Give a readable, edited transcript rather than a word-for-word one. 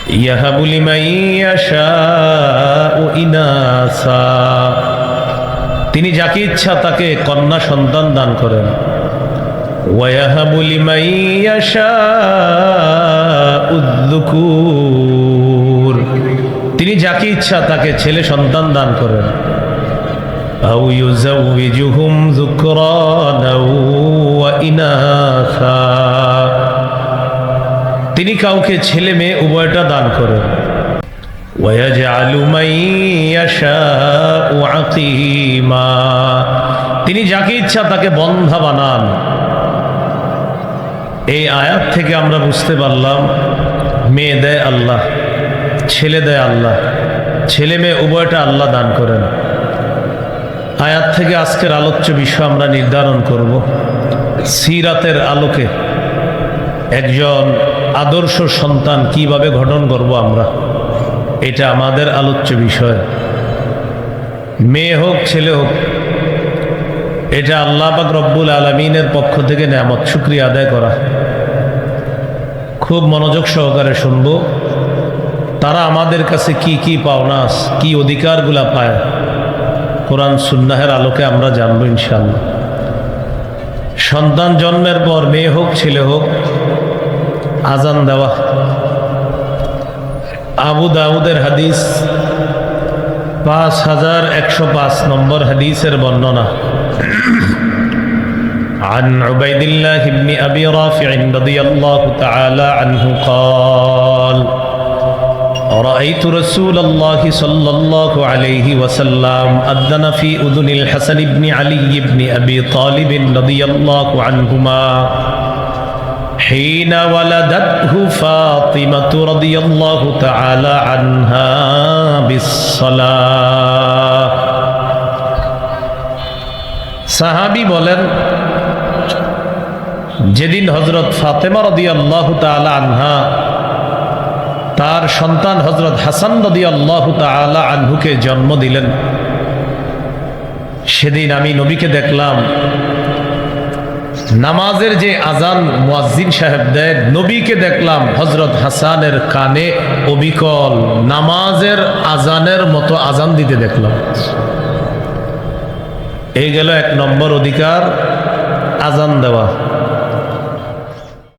ইয়াহাবু লিমান ইয়াশাউ ইনাসা, তিনি যাকে ইচ্ছা তাকে কন্যা সন্তান দান করেন। ওয়ায়াহাবু লিমান ইয়াশাউ যুকুর, তিনি যাকে ইচ্ছা তাকে ছেলে সন্তান দান করেন। আও ইউযাউযুহুম যুকরানা ওয়া ইনাসা, তিনি কাউকে ছেলে মেয়ে উভয়টা দান করেন। ওয়ায়াজআলু মান ইয়াশাউ আকীমা, তিনি যাকে ইচ্ছা তাকে বন্ধা বানান। এই আয়াত থেকে আমরা বুঝতে পারলাম মেয়ে দেয় আল্লাহ, ছেলে দেয় আল্লাহ, ছেলে মেয়ে উভয়টা আল্লাহ দান করেন। আয়াত থেকে আজকের আলোচ্য বিষয় আমরা নির্ধারণ করব। সিরাতের আলোকে একজন আদর্শ সন্তান কিভাবে গঠন করব আমরা, এটা আমাদের আলোচ্য বিষয়। মেয়ে হোক ছেলে হোক, এটা আল্লাহ পাক রব্বুল আলামিনের পক্ষ থেকে নেয়ামত, শুকরিয়া আদায় করা। খুব মনোযোগ সহকারে শুনবো, তারা আমাদের কাছে কি কি পাওনা, কি অধিকারগুলা পায়, কোরআন সুন্নাহের আলোকে আমরা জানবো ইনশাআল্লাহ। সন্তান জন্মের পর মেয়ে হোক ছেলে হোক আজান দেওয়া। আবু দাউদের হাদিস 5105 নম্বর হাদিসের বর্ণনা। عن عبيد الله بن أبي رافع رضي الله تعالى عنه قال رأيت رسول الله صلى الله عليه وسلم أذن في أذن الحسن بن علي بن أبي طالب رضي الله عنهما حين ولدته فاطمة رضي الله تعالى عنها بالصلاة। সাহাবী বলেন, যেদিন হযরত ফাতেমা রাদিয়াল্লাহু তাআলা আনহা তার সন্তান হযরত হাসান রাদিয়াল্লাহু তাআলা আনহুকে জন্ম দিলেন, সেদিন আমি নবীকে দেখলাম নামাজের যে আজান মুয়াজ্জিন সাহেব দেন, নবীকে দেখলাম হযরত হাসানের কানে অবিকল নামাজের আজানের মতো আজান দিতে দেখলাম। এই গেল এক নম্বর অধিকার, আজান দেওয়া।